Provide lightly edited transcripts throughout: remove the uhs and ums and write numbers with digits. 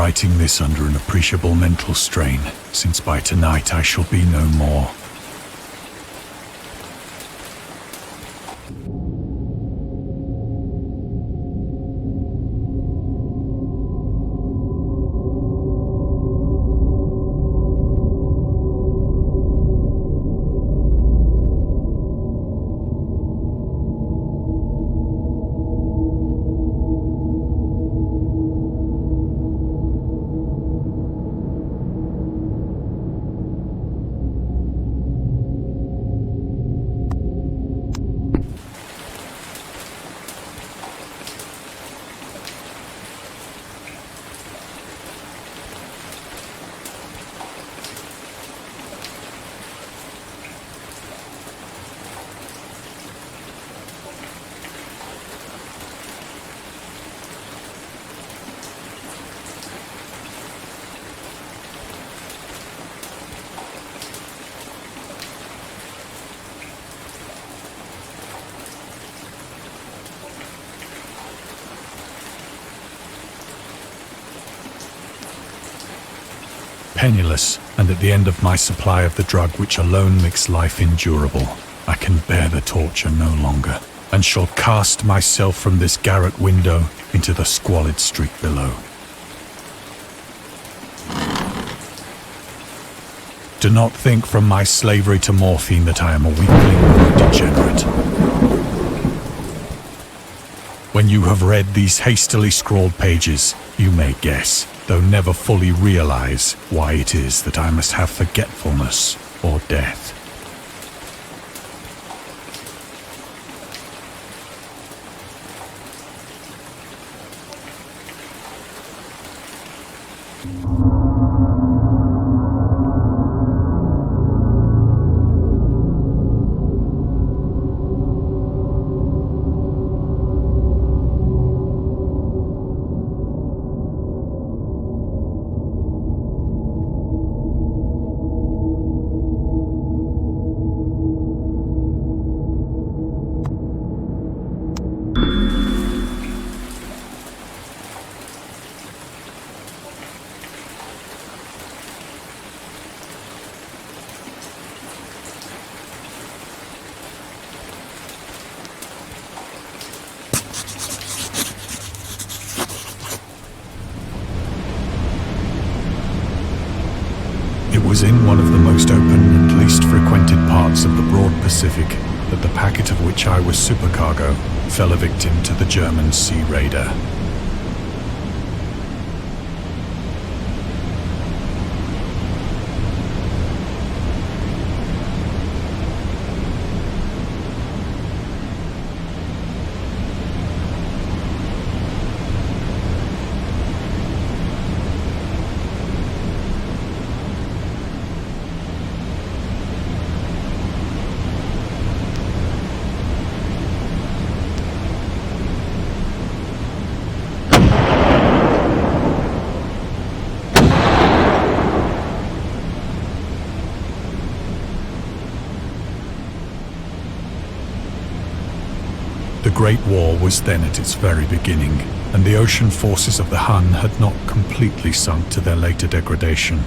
writing this under an appreciable mental strain, since by tonight I shall be no more. Penniless, and at the end of my supply of the drug which alone makes life endurable, I can bear the torture no longer, and shall cast myself from this garret window into the squalid street below. Do not think from my slavery to morphine that I am a weakling or a degenerate. When you have read these hastily scrawled pages, you may guess, though never fully realize, why it is that I must have forgetfulness or death. It was in one of the most open and least frequented parts of the broad Pacific that the packet of which I was supercargo fell a victim to the German sea raider. The Great War was then at its very beginning, and the ocean forces of the Hun had not completely sunk to their later degradation.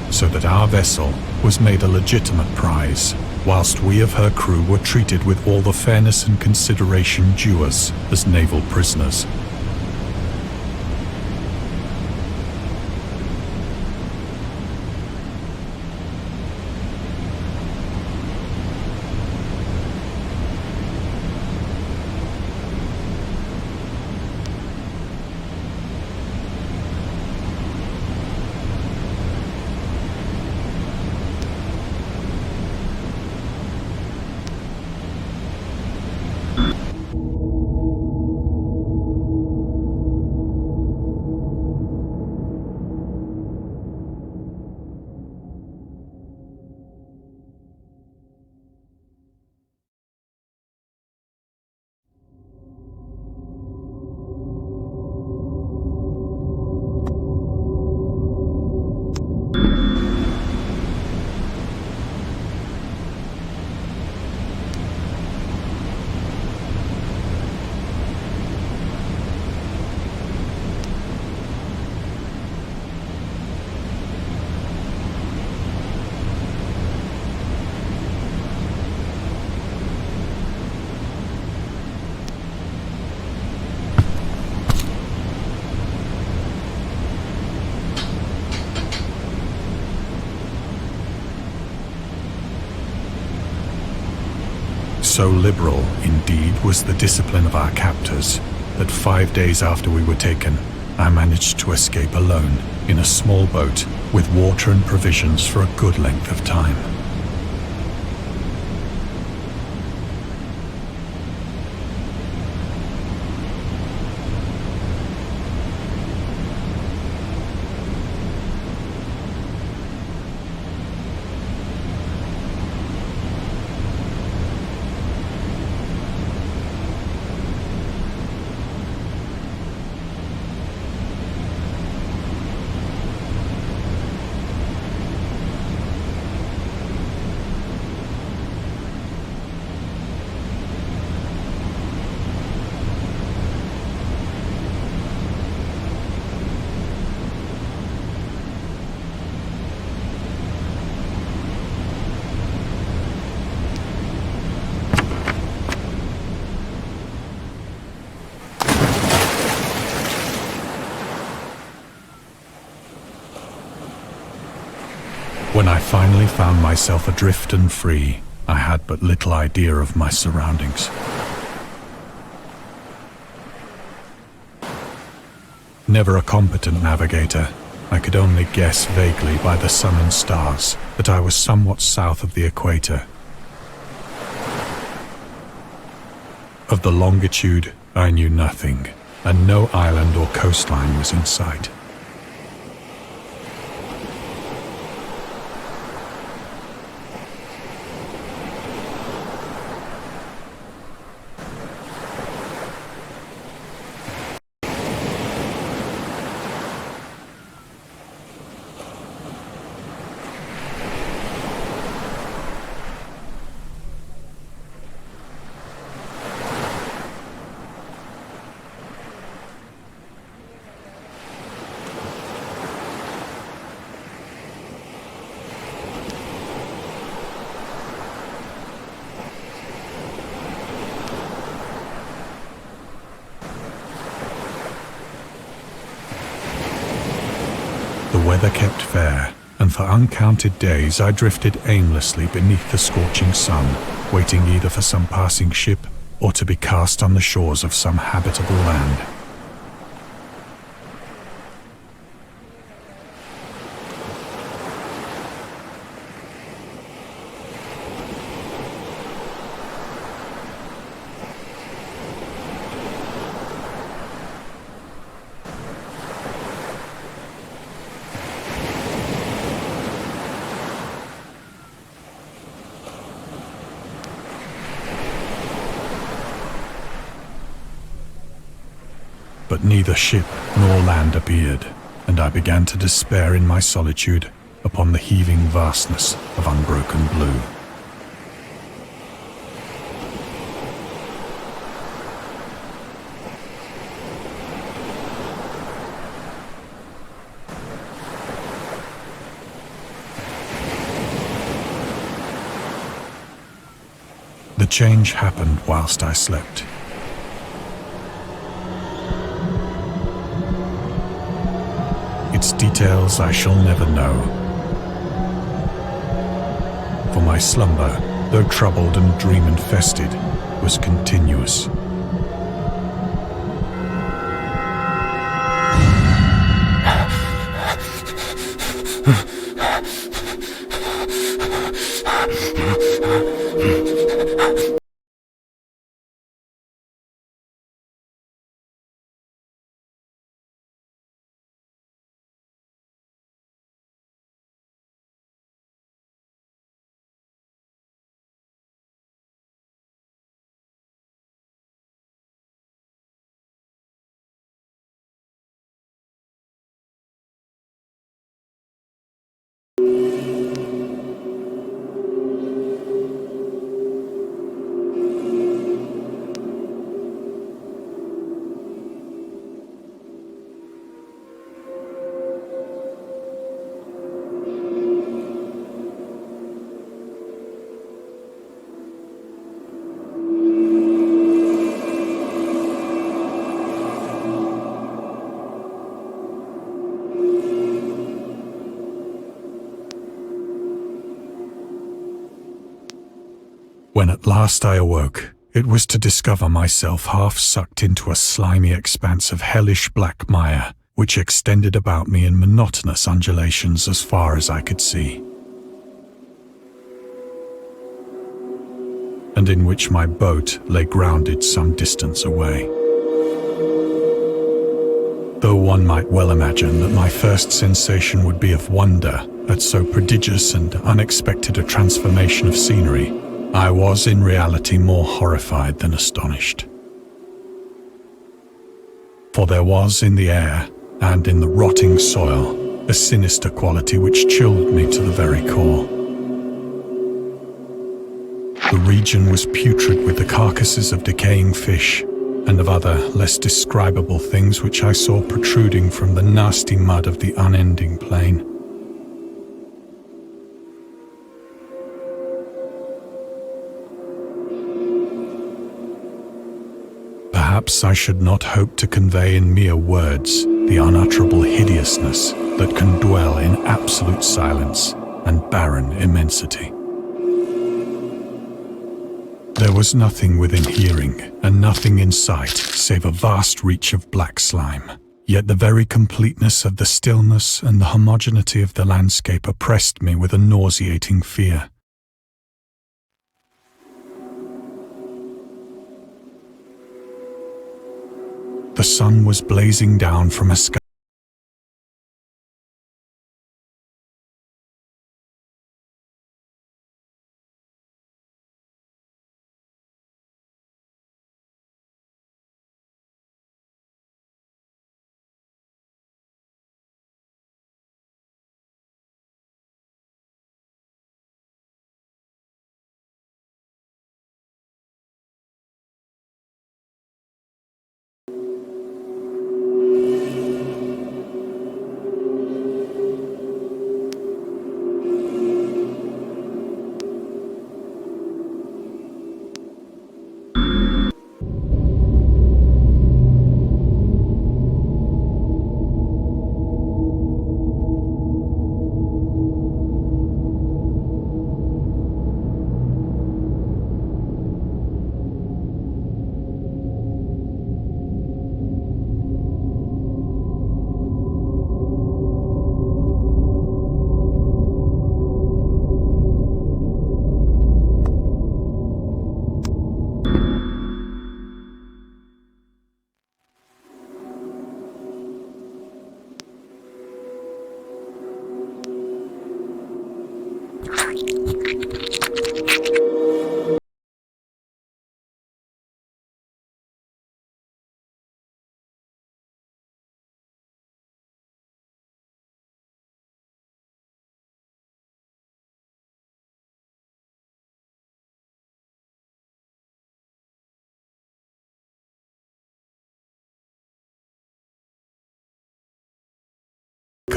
So that our vessel was made a legitimate prize, whilst we of her crew were treated with all the fairness and consideration due us as naval prisoners. So liberal, indeed, was the discipline of our captors that 5 days after we were taken, I managed to escape alone in a small boat with water and provisions for a good length of time. When I finally found myself adrift and free, I had but little idea of my surroundings. Never a competent navigator, I could only guess vaguely by the sun and stars that I was somewhat south of the equator. Of the longitude, I knew nothing, and no island or coastline was in sight. The weather kept fair, and for uncounted days I drifted aimlessly beneath the scorching sun, waiting either for some passing ship or to be cast on the shores of some habitable land. But neither ship nor land appeared, and I began to despair in my solitude upon the heaving vastness of unbroken blue. The change happened whilst I slept. Its details I shall never know, for my slumber, though troubled and dream-infested, was continuous. When at last I awoke, it was to discover myself half sucked into a slimy expanse of hellish black mire, which extended about me in monotonous undulations as far as I could see, and in which my boat lay grounded some distance away. Though one might well imagine that my first sensation would be of wonder at so prodigious and unexpected a transformation of scenery, I was in reality more horrified than astonished. For there was in the air and in the rotting soil a sinister quality which chilled me to the very core. The region was putrid with the carcasses of decaying fish and of other less describable things which I saw protruding from the nasty mud of the unending plain. Perhaps I should not hope to convey in mere words the unutterable hideousness that can dwell in absolute silence and barren immensity. There was nothing within hearing and nothing in sight save a vast reach of black slime. Yet the very completeness of the stillness and the homogeneity of the landscape oppressed me with a nauseating fear. The sun was blazing down from a sky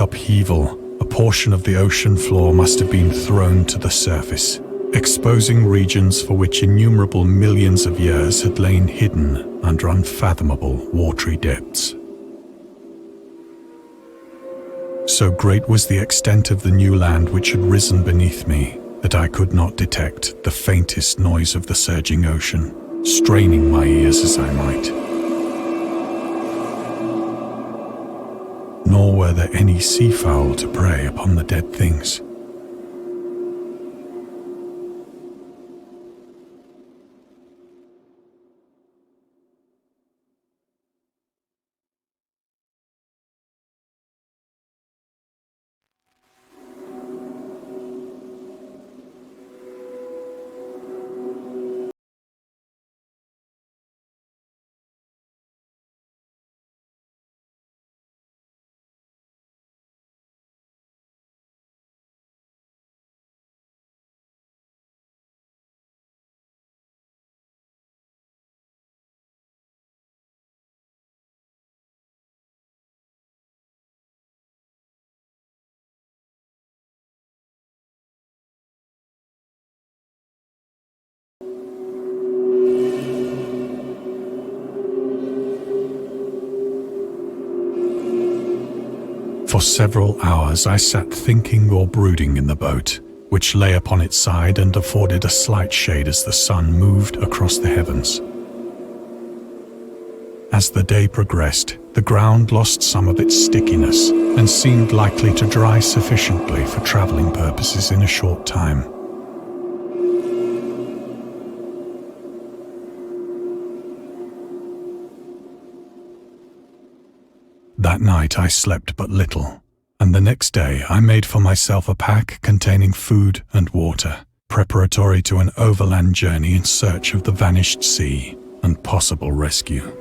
upheaval. A portion of the ocean floor must have been thrown to the surface, exposing regions for which innumerable millions of years had lain hidden under unfathomable watery depths. So great was the extent of the new land which had risen beneath me that I could not detect the faintest noise of the surging ocean, straining my ears as I might. Nor were there any seafowl to prey upon the dead things. For several hours I sat thinking or brooding in the boat, which lay upon its side and afforded a slight shade as the sun moved across the heavens. As the day progressed, the ground lost some of its stickiness and seemed likely to dry sufficiently for traveling purposes in a short time. That night I slept but little, and the next day I made for myself a pack containing food and water, preparatory to an overland journey in search of the vanished sea and possible rescue.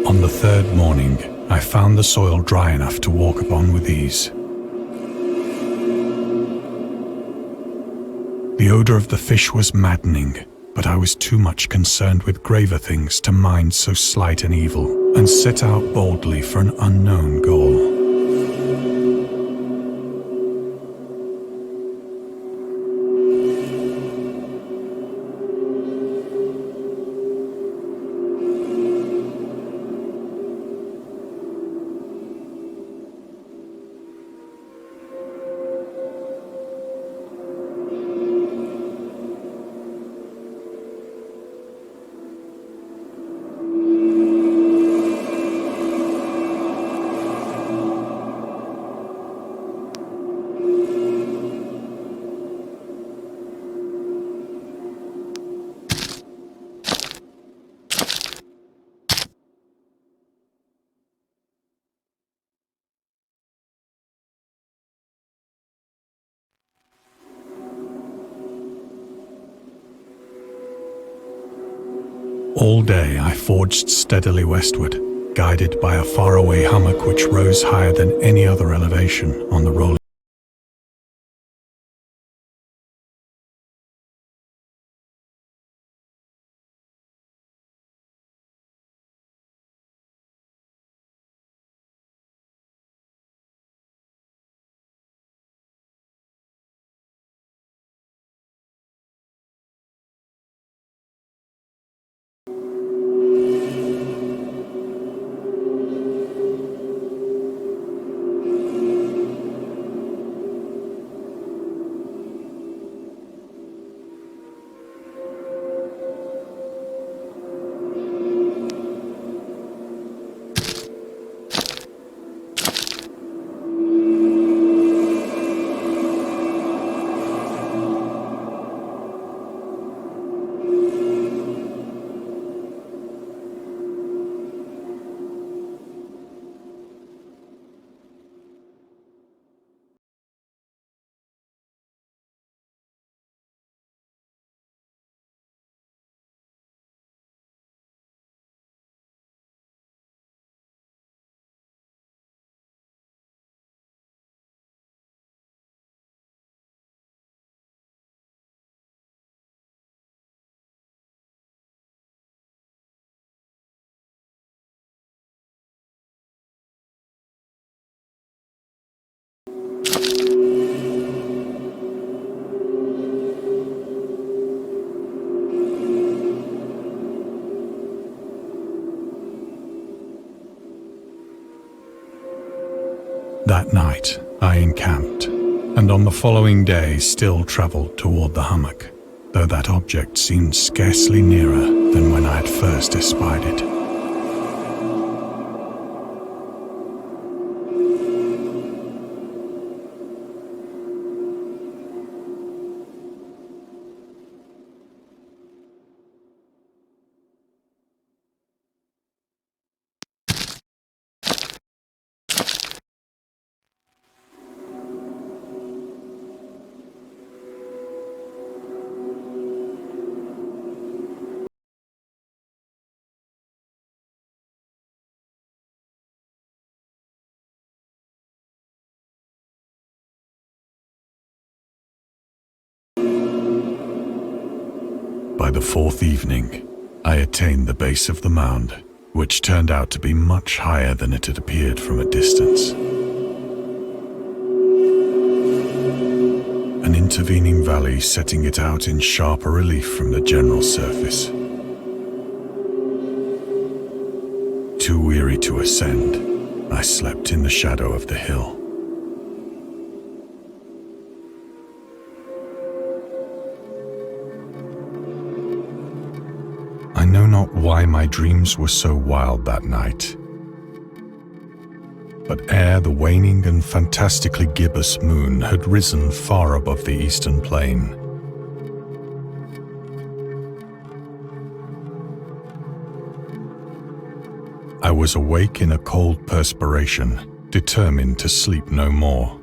On the third morning, I found the soil dry enough to walk upon with ease. The odor of the fish was maddening, but I was too much concerned with graver things to mind so slight an evil, and set out boldly for an unknown goal. All day I forged steadily westward, guided by a faraway hummock which rose higher than any other elevation on the rolling. That night, I encamped, and on the following day still travelled toward the hummock, though that object seemed scarcely nearer than when I had first espied it. By the fourth evening, I attained the base of the mound, which turned out to be much higher than it had appeared from a distance. An intervening valley setting it out in sharper relief from the general surface. Too weary to ascend, I slept in the shadow of the hill. I know not why my dreams were so wild that night, but ere the waning and fantastically gibbous moon had risen far above the eastern plain, I was awake in a cold perspiration, determined to sleep no more.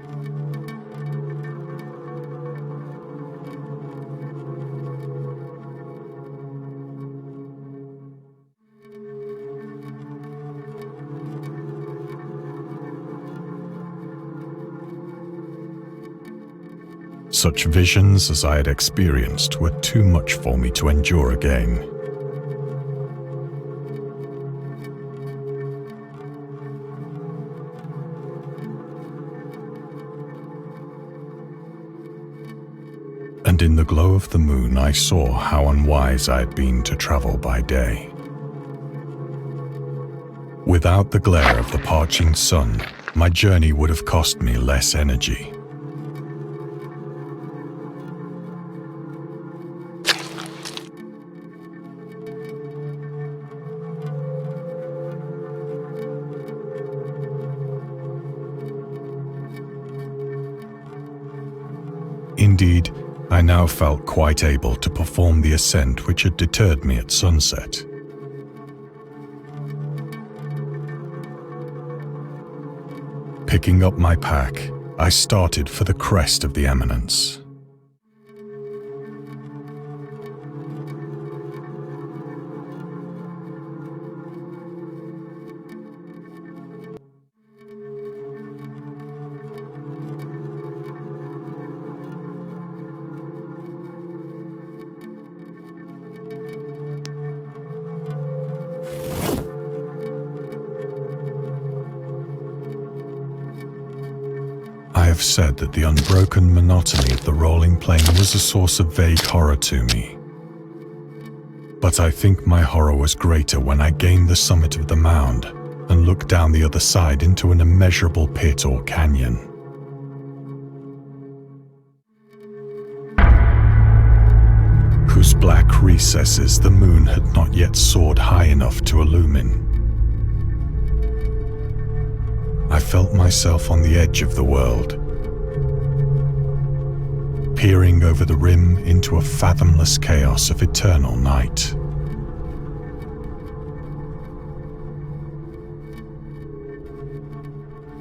Such visions as I had experienced were too much for me to endure again. And in the glow of the moon I saw how unwise I had been to travel by day. Without the glare of the parching sun, my journey would have cost me less energy. Indeed, I now felt quite able to perform the ascent which had deterred me at sunset. Picking up my pack, I started for the crest of the eminence. I have said that the unbroken monotony of the rolling plain was a source of vague horror to me. But I think my horror was greater when I gained the summit of the mound and looked down the other side into an immeasurable pit or canyon. Whose black recesses the moon had not yet soared high enough to illumine. I felt myself on the edge of the world, peering over the rim into a fathomless chaos of eternal night.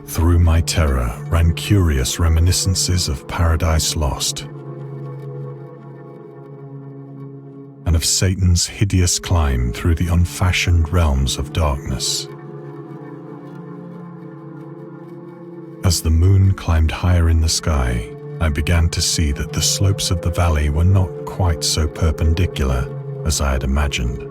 Through my terror ran curious reminiscences of Paradise Lost, and of Satan's hideous climb through the unfashioned realms of darkness. As the moon climbed higher in the sky, I began to see that the slopes of the valley were not quite so perpendicular as I had imagined.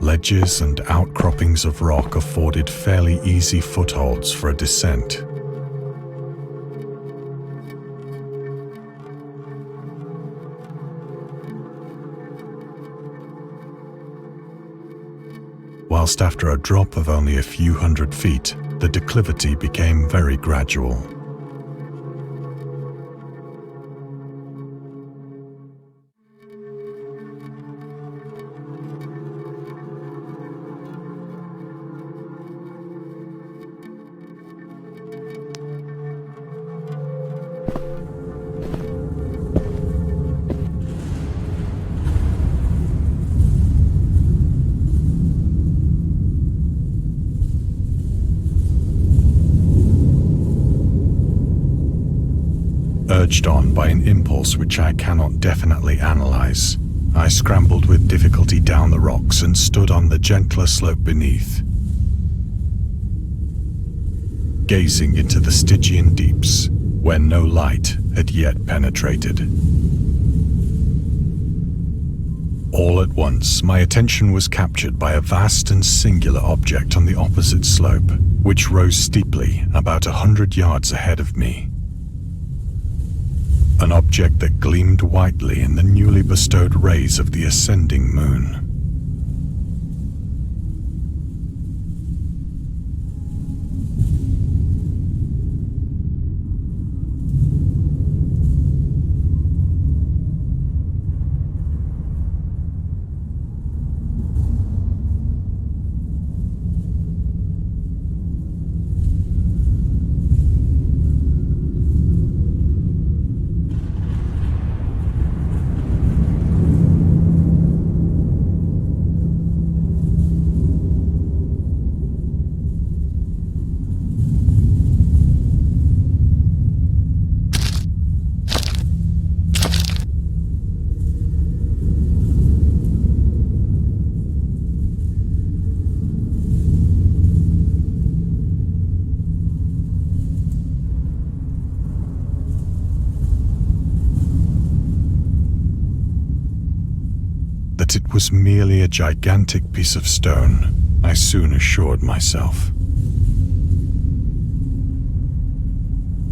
Ledges and outcroppings of rock afforded fairly easy footholds for a descent. Whilst after a drop of only a few hundred feet, the declivity became very gradual. Urged on by an impulse which I cannot definitely analyze, I scrambled with difficulty down the rocks and stood on the gentler slope beneath, gazing into the Stygian deeps where no light had yet penetrated. All at once, my attention was captured by a vast and singular object on the opposite slope, which rose steeply about 100 yards ahead of me. An object that gleamed whitely in the newly bestowed rays of the ascending moon. That it was merely a gigantic piece of stone, I soon assured myself.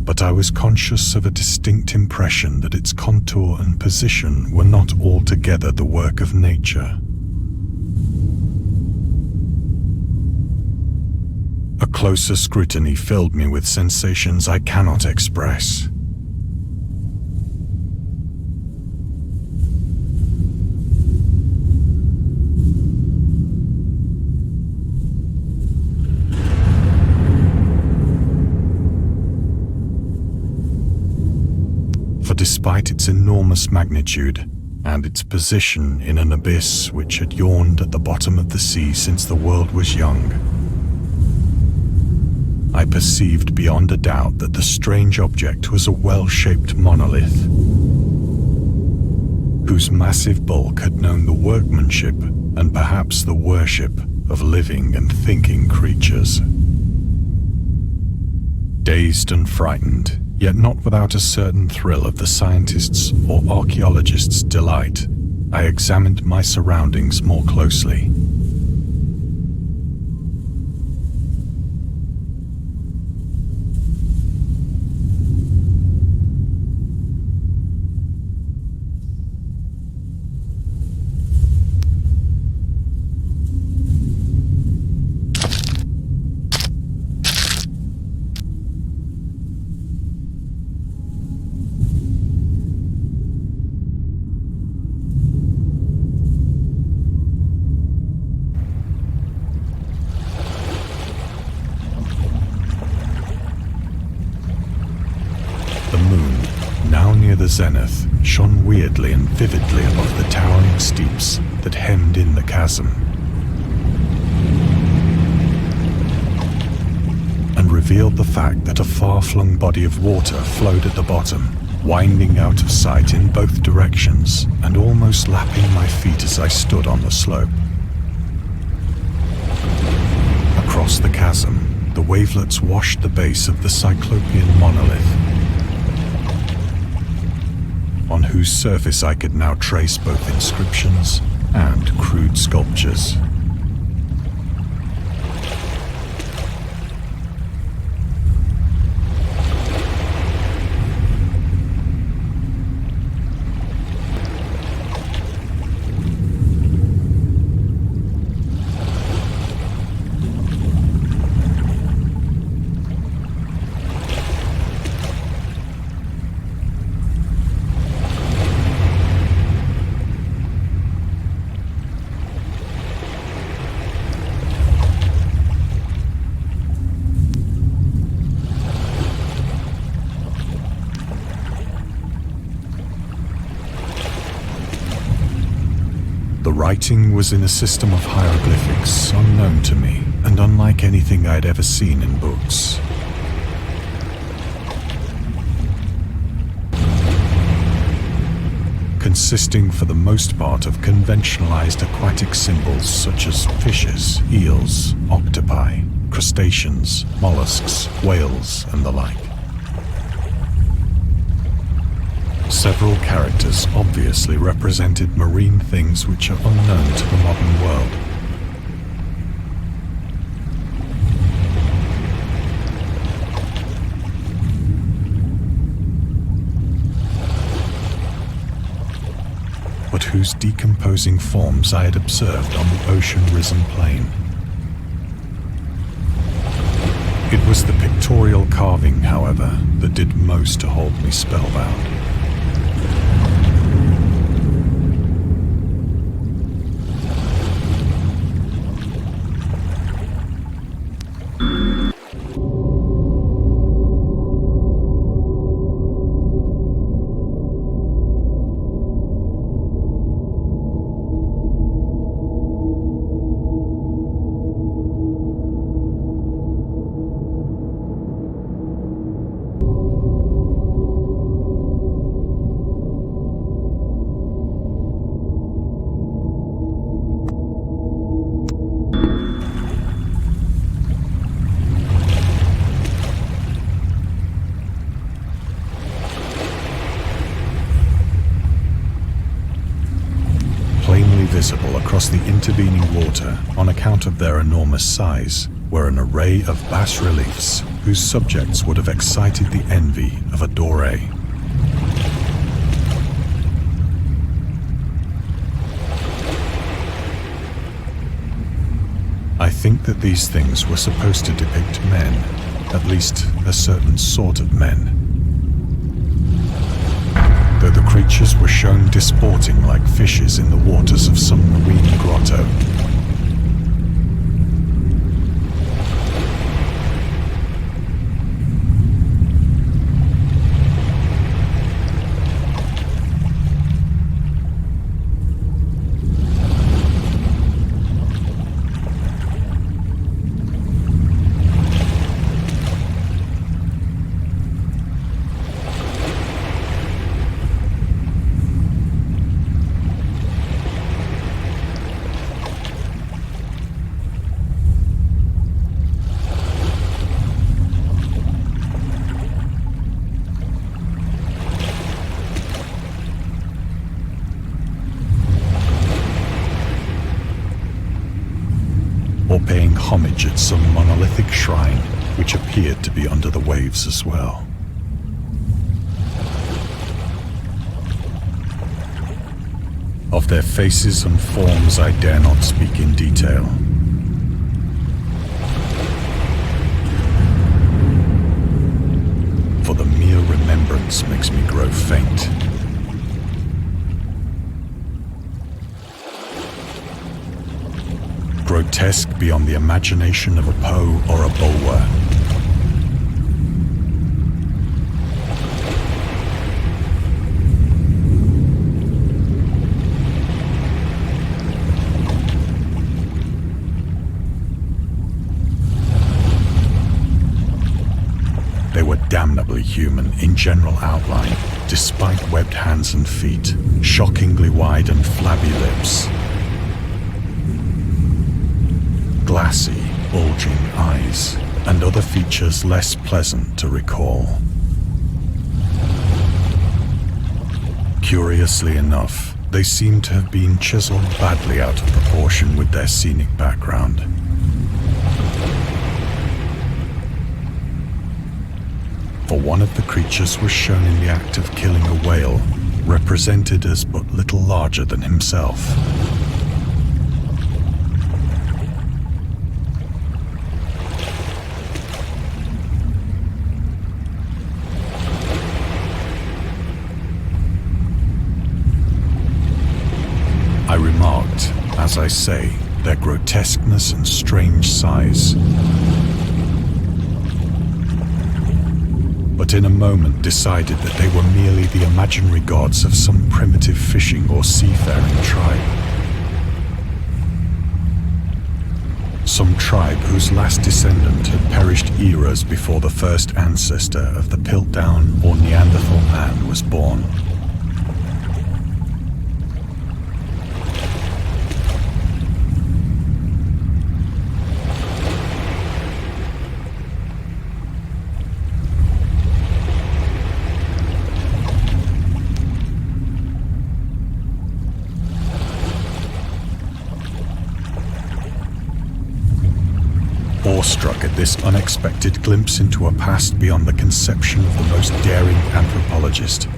But I was conscious of a distinct impression that its contour and position were not altogether the work of nature. A closer scrutiny filled me with sensations I cannot express. For despite its enormous magnitude and its position in an abyss which had yawned at the bottom of the sea since the world was young, I perceived beyond a doubt that the strange object was a well-shaped monolith, whose massive bulk had known the workmanship and perhaps the worship of living and thinking creatures. Dazed and frightened, yet not without a certain thrill of the scientist's or archaeologist's delight, I examined my surroundings more closely. The zenith shone weirdly and vividly above the towering steeps that hemmed in the chasm, and revealed the fact that a far-flung body of water flowed at the bottom, winding out of sight in both directions and almost lapping my feet as I stood on the slope. Across the chasm, the wavelets washed the base of the Cyclopean monolith, on whose surface I could now trace both inscriptions and crude sculptures. writing was in a system of hieroglyphics unknown to me and unlike anything I'd ever seen in books. Consisting for the most part of conventionalized aquatic symbols such as fishes, eels, octopi, crustaceans, mollusks, whales, and the like. Several characters obviously represented marine things which are unknown to the modern world. But whose decomposing forms I had observed on the ocean-risen plain. It was the pictorial carving, however, that did most to hold me spellbound. Visible across the intervening water on account of their enormous size were an array of bas-reliefs whose subjects would have excited the envy of a doré. I think that these things were supposed to depict men, at least a certain sort of men. Though the creatures were shown disporting like fishes in the waters of some marine grotto. Paying homage at some monolithic shrine which appeared to be under the waves as well. Of their faces and forms I dare not speak in detail. For the mere remembrance makes me grow faint. Grotesque beyond the imagination of a Poe or a Bulwer. They were damnably human in general outline, despite webbed hands and feet, shockingly wide and flabby lips. Glassy, bulging eyes, and other features less pleasant to recall. Curiously enough, they seem to have been chiseled badly out of proportion with their scenic background. For one of the creatures was shown in the act of killing a whale, represented as but little larger than himself. I remarked, as I say, their grotesqueness and strange size. But in a moment decided that they were merely the imaginary gods of some primitive fishing or seafaring tribe. some tribe whose last descendant had perished eras before the first ancestor of the Piltdown or Neanderthal man was born. Awestruck at this unexpected glimpse into a past beyond the conception of the most daring anthropologist,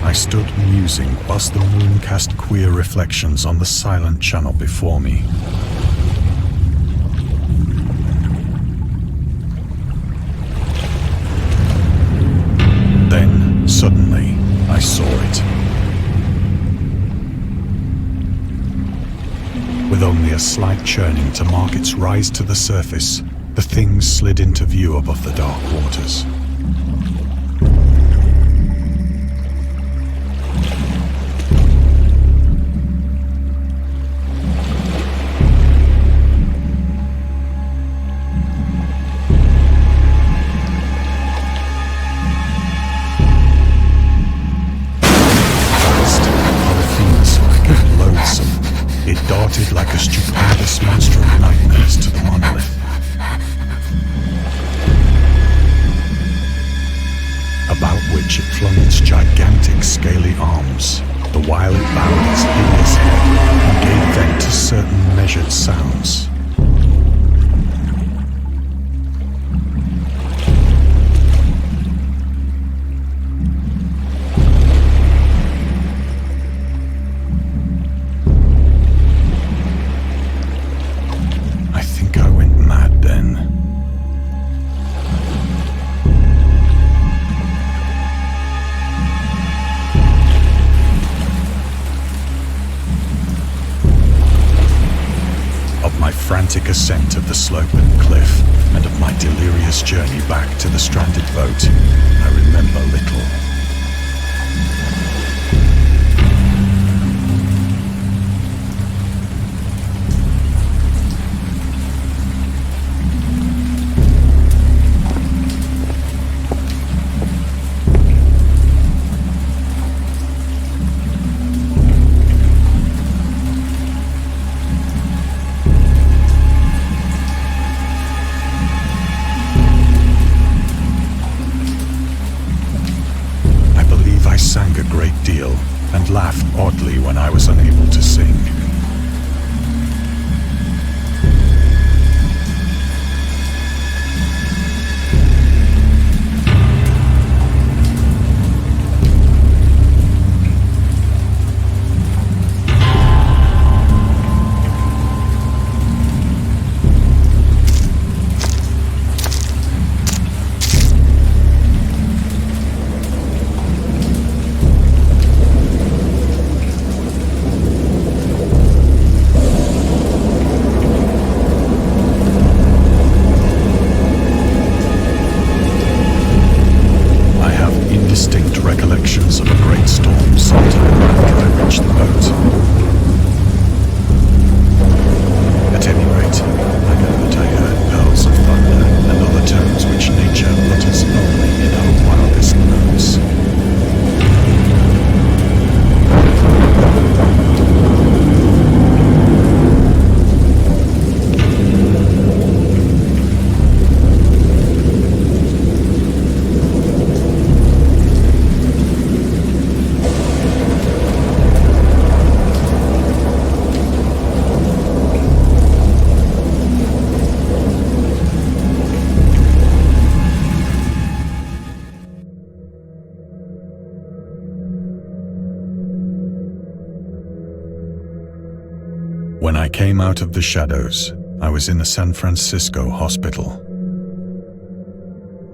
I stood musing whilst the moon cast queer reflections on the silent channel before me. Then, suddenly, I saw it. With only a slight churning to mark its rise to the surface, the thing slid into view above the dark waters. It darted like a stupendous monster of nightmares to the monolith. About which it flung its gigantic scaly arms, the while it bowed its hideous head and gave vent to certain measured sounds. Frantic ascent of the slope and cliff, and of my delirious journey back to the stranded boat, I remember little. Sang a great deal and laughed oddly when I was unable to sing. Recollections of a great storm sometime after I reached the boat. At any rate, I know that I heard pearls of thunder and other tones which nature utters only in her wildest moods. When I came out of the shadows, I was in a San Francisco hospital,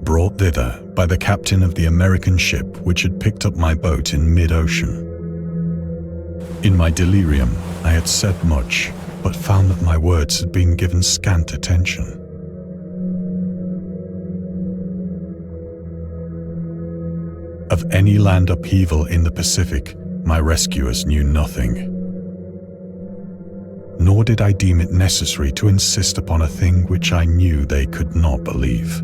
brought thither by the captain of the American ship which had picked up my boat in mid-ocean. In my delirium, I had said much, but found that my words had been given scant attention. Of any land upheaval in the Pacific, my rescuers knew nothing. nor did I deem it necessary to insist upon a thing which I knew they could not believe.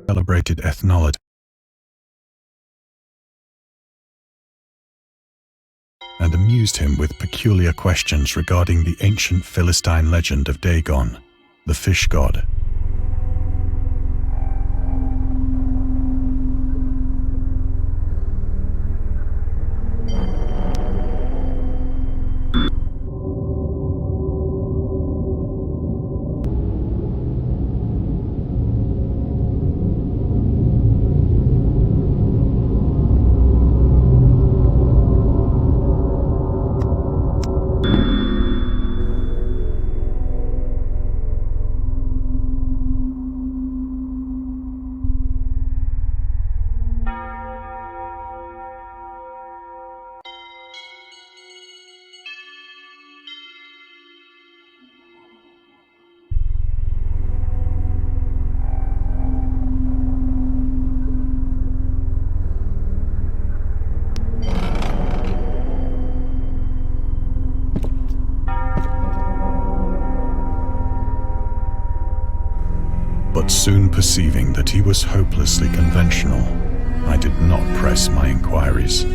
Celebrated ethnologist and amused him with peculiar questions regarding the ancient Philistine legend of Dagon, the fish god. But soon perceiving that he was hopelessly conventional, I did not press my inquiries.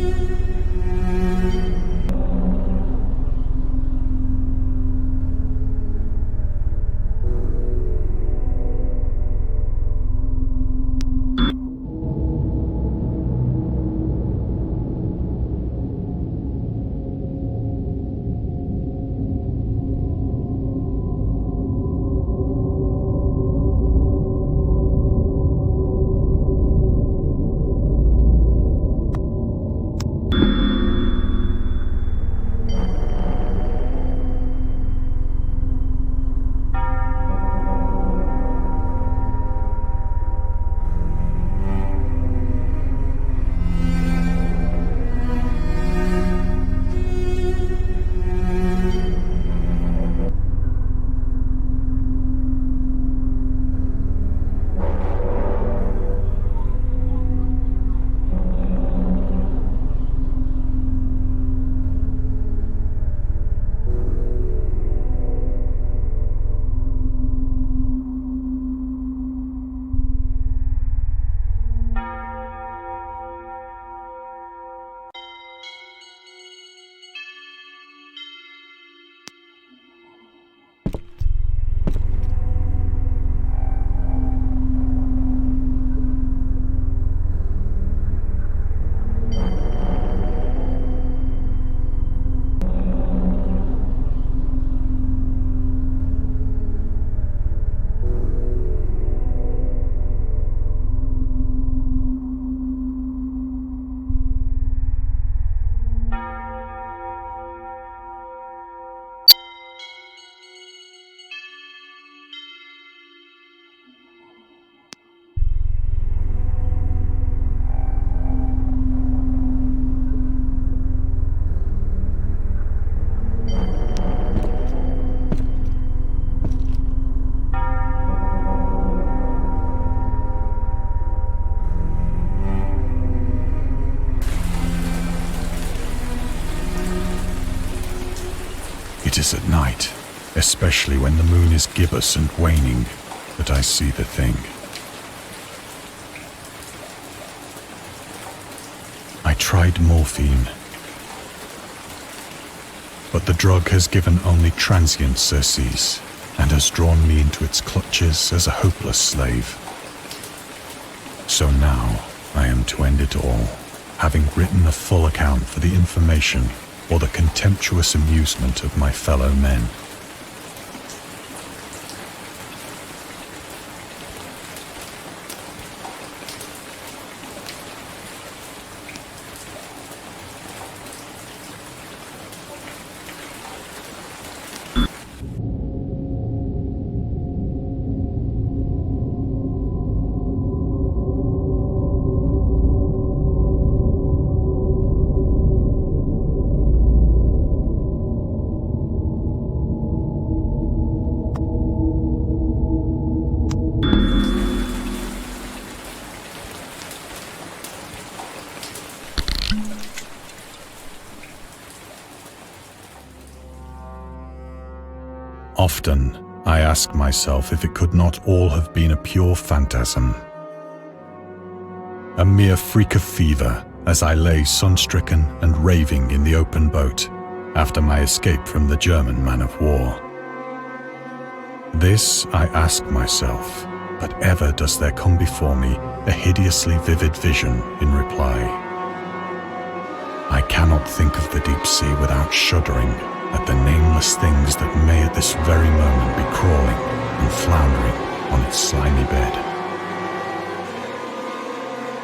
It is at night, especially when the moon is gibbous and waning, that I see the thing. tried morphine, but the drug has given only transient surcease and has drawn me into its clutches as a hopeless slave. So now I am to end it all, having written a full account for the information or the contemptuous amusement of my fellow men. Often, I ask myself if it could not all have been a pure phantasm. A mere freak of fever as I lay sun-stricken and raving in the open boat after my escape from the German man-of-war. This I ask myself, but ever does there come before me a hideously vivid vision in reply. I cannot think of the deep sea without shuddering at the nameless things that may at this very moment be crawling and floundering on its slimy bed,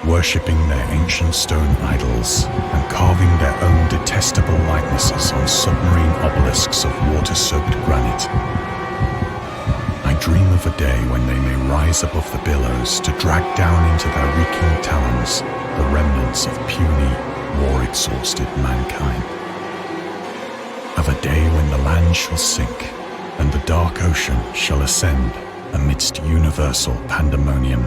worshipping their ancient stone idols and carving their own detestable likenesses on submarine obelisks of water-soaked granite. I dream of a day when they may rise above the billows to drag down into their reeking talons the remnants of puny, war-exhausted mankind. Of a day when the land shall sink and the dark ocean shall ascend amidst universal pandemonium.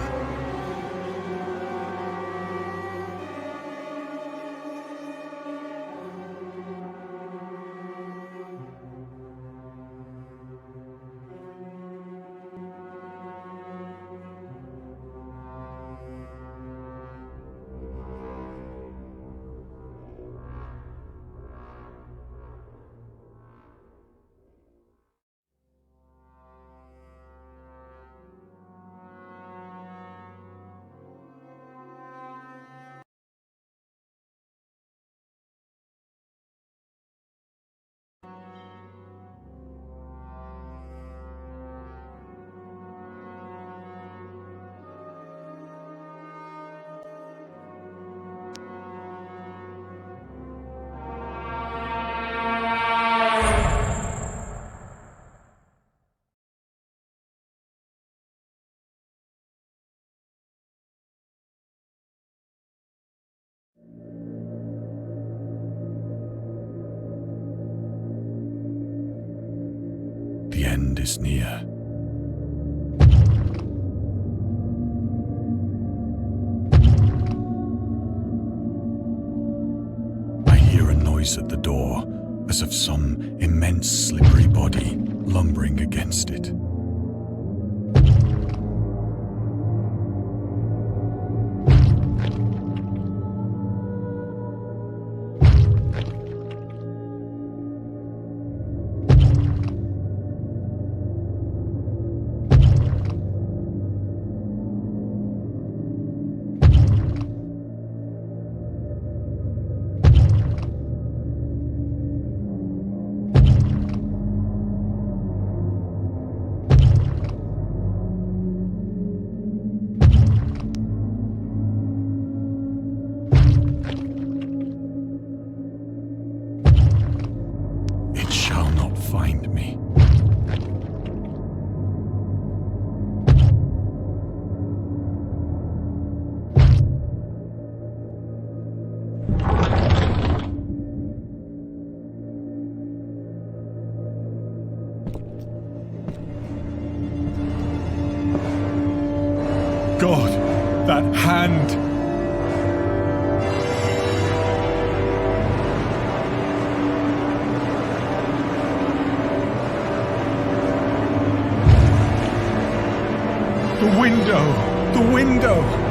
The end is near. I hear a noise at the door, as of some immense slippery body lumbering against it. Find me. God, that hand! The window!